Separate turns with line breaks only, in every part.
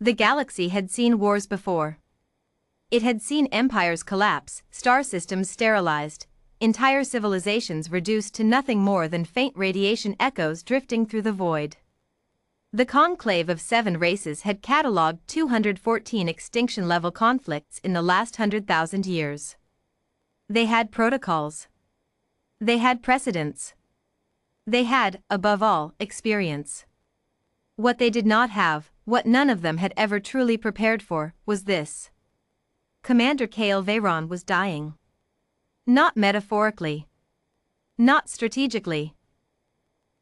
The galaxy had seen wars before. It had seen empires collapse, star systems sterilized, entire civilizations reduced to nothing more than faint radiation echoes drifting through the void. The conclave of 7 races had catalogued 214 extinction-level conflicts in the last 100,000 years. They had protocols. They had precedents. They had, above all, experience. What they did not have, what none of them had ever truly prepared for, was this. Commander Kale Veyron was dying. Not metaphorically. Not strategically.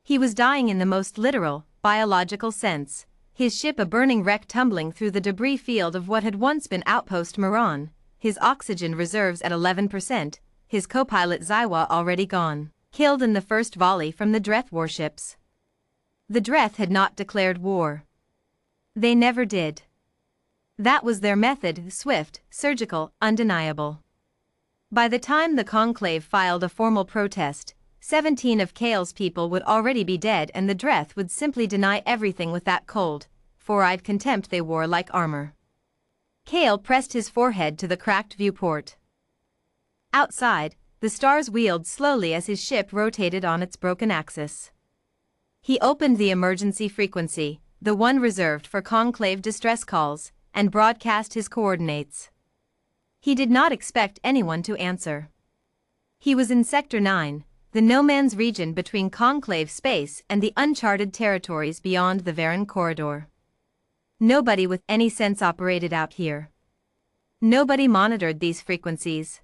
He was dying in the most literal, biological sense, his ship a burning wreck tumbling through the debris field of what had once been Outpost Moran, his oxygen reserves at 11%, his co-pilot Zywa already gone, killed in the first volley from the Dreth warships. The Dreth had not declared war. They never did. That was their method, swift, surgical, undeniable. By the time the Conclave filed a formal protest, 17 of Kale's people would already be dead and the Dreth would simply deny everything with that cold, four-eyed contempt they wore like armor. Kale pressed his forehead to the cracked viewport. Outside, the stars wheeled slowly as his ship rotated on its broken axis. He opened the emergency frequency, the one reserved for Conclave distress calls, and broadcast his coordinates. He did not expect anyone to answer. He was in Sector 9, the no-man's region between Conclave space and the uncharted territories beyond the Varen corridor. Nobody with any sense operated out here. Nobody monitored these frequencies.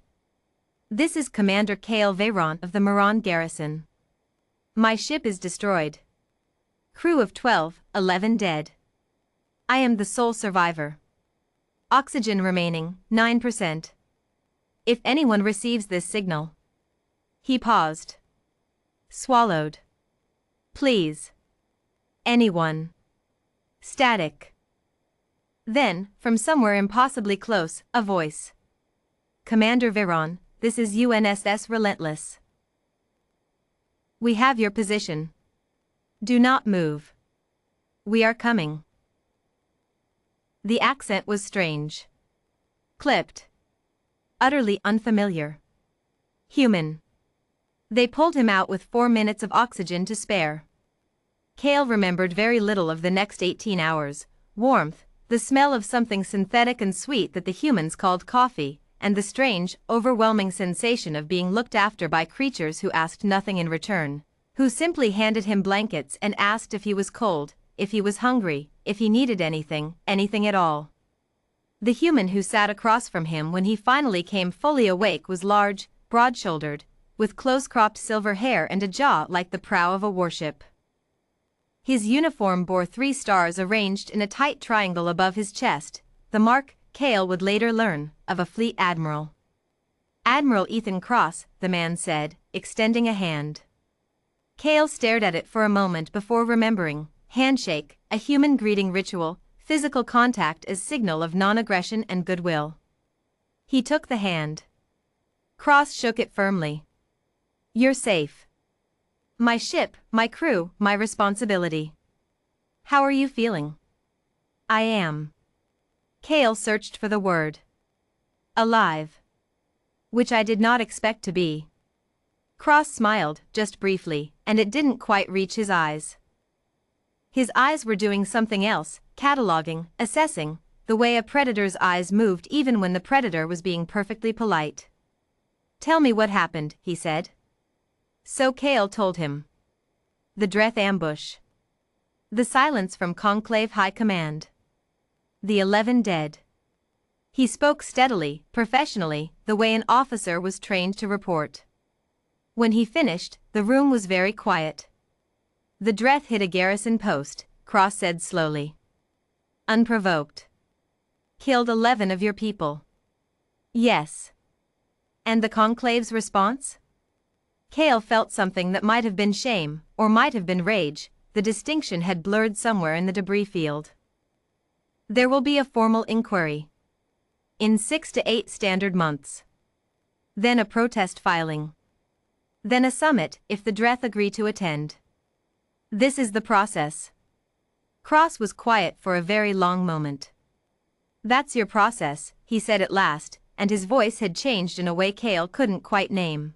This is Commander Kale Veyron of the Moran garrison. My ship is destroyed. Crew of 12, 11 dead. I am the sole survivor. Oxygen remaining, 9%. If anyone receives this signal. He paused. Swallowed. Please. Anyone. Static. Then, from somewhere impossibly close, a voice. Commander Veyron, this is UNSS Relentless. We have your position. Do not move. We are coming. The accent was strange. Clipped. Utterly unfamiliar. Human. They pulled him out with 4 minutes of oxygen to spare. Kale remembered very little of the next 18 hours, warmth, the smell of something synthetic and sweet that the humans called coffee, and the strange, overwhelming sensation of being looked after by creatures who asked nothing in return, who simply handed him blankets and asked if he was cold, if he was hungry, if he needed anything, anything at all. The human who sat across from him when he finally came fully awake was large, broad-shouldered, with close-cropped silver hair and a jaw like the prow of a warship. His uniform bore 3 stars arranged in a tight triangle above his chest, the mark, Kale would later learn, of a fleet admiral. Admiral Ethan Cross, the man said, extending a hand. Kale stared at it for a moment before remembering. Handshake, a human greeting ritual, physical contact as signal of non-aggression and goodwill. He took the hand. Cross shook it firmly. You're safe. My ship, my crew, my responsibility. How are you feeling? I am. Kale searched for the word. Alive. Which I did not expect to be. Cross smiled, just briefly, and it didn't quite reach his eyes. His eyes were doing something else, cataloging, assessing, the way a predator's eyes moved even when the predator was being perfectly polite. Tell me what happened, he said. So Kale told him. The Dreth ambush. The silence from Conclave High Command. The 11 dead. He spoke steadily, professionally, the way an officer was trained to report. When he finished, the room was very quiet. The Dreth hit a garrison post, Cross said slowly. Unprovoked. Killed 11 of your people. Yes. And the Conclave's response? Kale felt something that might have been shame, or might have been rage, the distinction had blurred somewhere in the debris field. There will be a formal inquiry. In 6 to 8 standard months. Then a protest filing. Then a summit, if the Dreth agree to attend. This is the process. Cross was quiet for a very long moment. "That's your process," he said at last, and his voice had changed in a way Cale couldn't quite name.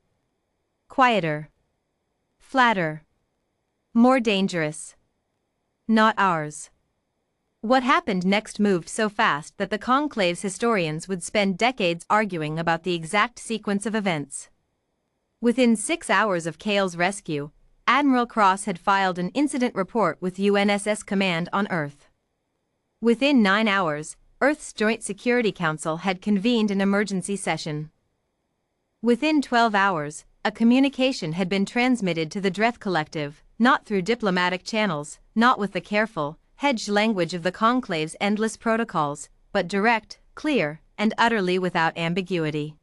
Quieter. Flatter. More dangerous. Not ours. What happened next moved so fast that the Conclave's historians would spend decades arguing about the exact sequence of events. Within 6 hours of Cale's rescue, Admiral Cross had filed an incident report with UNSS Command on Earth. Within 9 hours, Earth's Joint Security Council had convened an emergency session. Within 12 hours, a communication had been transmitted to the Dreth Collective, not through diplomatic channels, not with the careful, hedged language of the Conclave's endless protocols, but direct, clear, and utterly without ambiguity.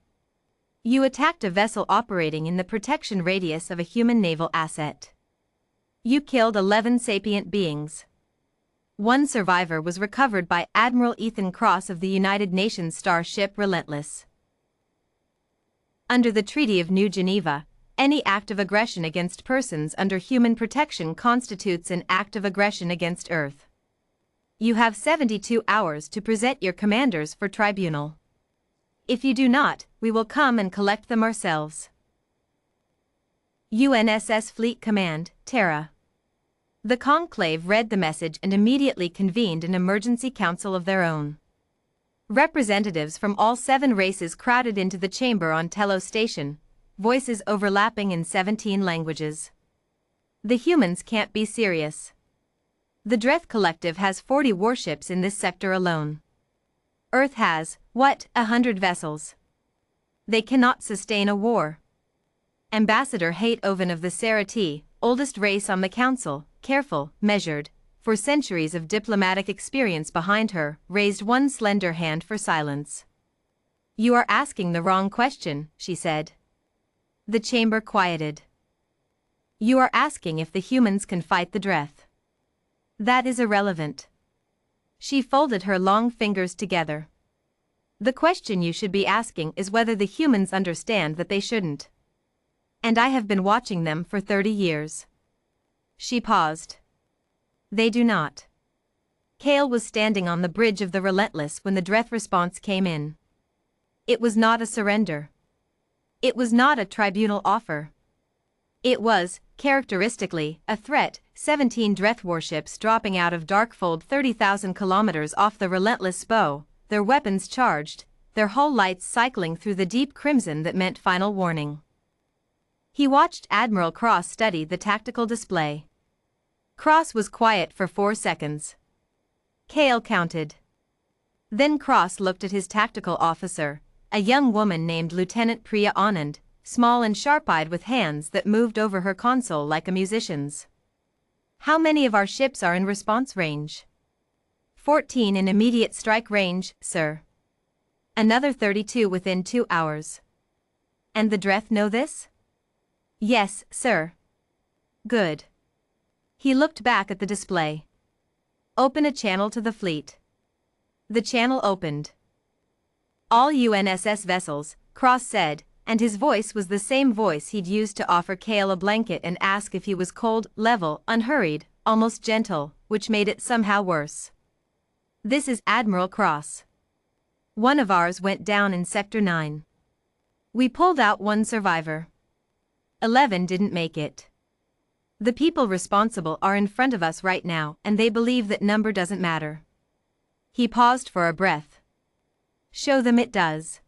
"You attacked a vessel operating in the protection radius of a human naval asset. You killed 11 sapient beings. One survivor was recovered by Admiral Ethan Cross of the United Nations starship Relentless. Under the Treaty of New Geneva, any act of aggression against persons under human protection constitutes an act of aggression against Earth. You have 72 hours to present your commanders for tribunal. If you do not, we will come and collect them ourselves." UNSS Fleet Command, Terra. The Conclave read the message and immediately convened an emergency council of their own. Representatives from all 7 races crowded into the chamber on Telos Station, voices overlapping in 17 languages. "The humans can't be serious. The Dreth Collective has 40 warships in this sector alone. Earth has, 100 vessels. They cannot sustain a war." Ambassador Haight Oven of the Sarati, oldest race on the council, careful, measured, for centuries of diplomatic experience behind her, raised one slender hand for silence. "You are asking the wrong question," she said. The chamber quieted. "You are asking if the humans can fight the Dreth. That is irrelevant." She folded her long fingers together. "The question you should be asking is whether the humans understand that they shouldn't. And I have been watching them for 30 years. She paused. "They do not." Cale was standing on the bridge of the Relentless when the Dreth response came in. It was not a surrender. It was not a tribunal offer. It was, characteristically, a threat. 17 Dreth warships dropping out of Darkfold 30,000 kilometers off the Relentless bow, their weapons charged, their hull lights cycling through the deep crimson that meant final warning. He watched Admiral Cross study the tactical display. Cross was quiet for 4 seconds. Cale counted. Then Cross looked at his tactical officer, a young woman named Lieutenant Priya Anand, small and sharp-eyed with hands that moved over her console like a musician's. "How many of our ships are in response range?" 14 in immediate strike range, sir. Another 32 within 2 hours. "And the Dreth know this?" "Yes, sir." "Good." He looked back at the display. "Open a channel to the fleet." The channel opened. "All UNSS vessels," Cross said, and his voice was the same voice he'd used to offer Cale a blanket and ask if he was cold, level, unhurried, almost gentle, which made it somehow worse. "This is Admiral Cross. One of ours went down in Sector 9. We pulled out 1 survivor. 11 didn't make it. The people responsible are in front of us right now, and they believe that number doesn't matter." He paused for a breath. "Show them it does."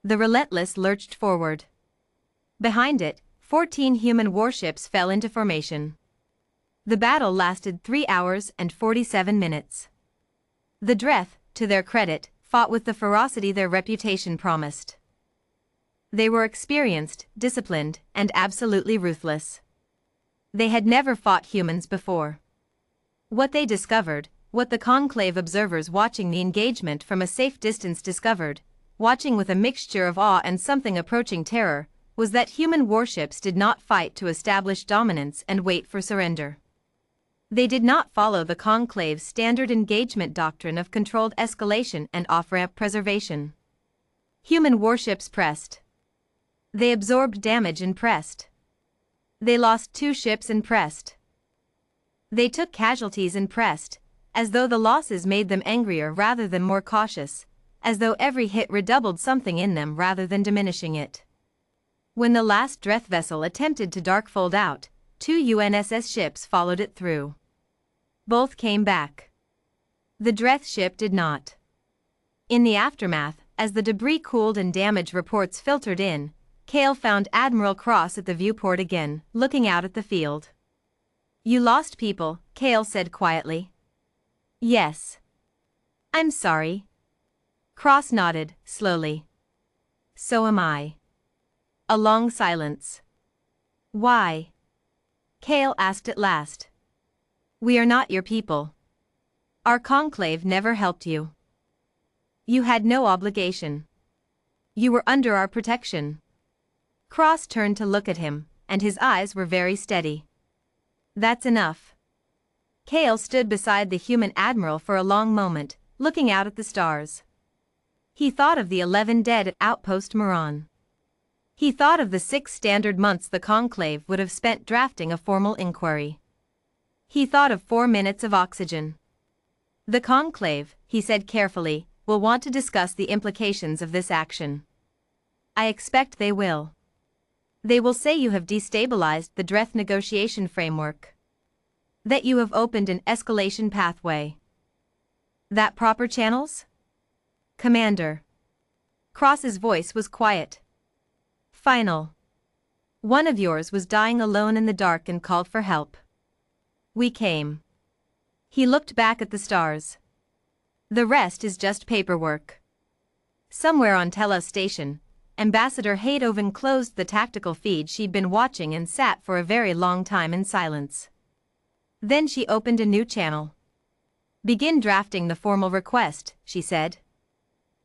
The Relentless lurched forward. Behind it, 14 human warships fell into formation. The battle lasted 3 hours and 47 minutes. The Dreth, to their credit, fought with the ferocity their reputation promised. They were experienced, disciplined, and absolutely ruthless. They had never fought humans before. What they discovered, what the Conclave observers watching the engagement from a safe distance discovered, watching with a mixture of awe and something approaching terror, was that human warships did not fight to establish dominance and wait for surrender. They did not follow the Conclave's standard engagement doctrine of controlled escalation and off-ramp preservation. Human warships pressed. They absorbed damage and pressed. They lost 2 ships and pressed. They took casualties and pressed, as though the losses made them angrier rather than more cautious, as though every hit redoubled something in them rather than diminishing it. When the last Dreth vessel attempted to darkfold out, 2 UNSS ships followed it through. Both came back. The Dreth ship did not. In the aftermath, as the debris cooled and damage reports filtered in, Cale found Admiral Cross at the viewport again, looking out at the field. "You lost people," Cale said quietly. "Yes. I'm sorry." Cross nodded, slowly. "So am I." A long silence. "Why?" Cale asked at last. "We are not your people. Our conclave never helped you. You had no obligation. You were under our protection." Cross turned to look at him, and his eyes were very steady. "That's enough." Cale stood beside the human admiral for a long moment, looking out at the stars. He thought of the 11 dead at Outpost Moran. He thought of the 6 standard months the conclave would have spent drafting a formal inquiry. He thought of 4 minutes of oxygen. "The conclave," he said carefully, "will want to discuss the implications of this action. I expect they will. They will say you have destabilized the Dreth negotiation framework. That you have opened an escalation pathway. That proper channels?" "Commander." Cross's voice was quiet. "Final. One of yours was dying alone in the dark and called for help. We came." He looked back at the stars. "The rest is just paperwork." Somewhere on Telos Station, Ambassador Haydoven closed the tactical feed she'd been watching and sat for a very long time in silence. Then she opened a new channel. "Begin drafting the formal request," she said.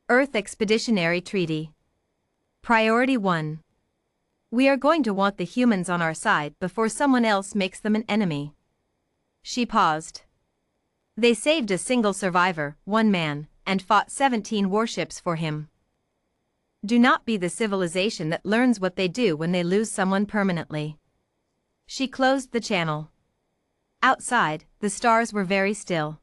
"Earth Expeditionary Treaty. Priority 1. We are going to want the humans on our side before someone else makes them an enemy." She paused. "They saved a single survivor, 1 man, and fought 17 warships for him. Do not be the civilization that learns what they do when they lose someone permanently." She closed the channel. Outside, the stars were very still.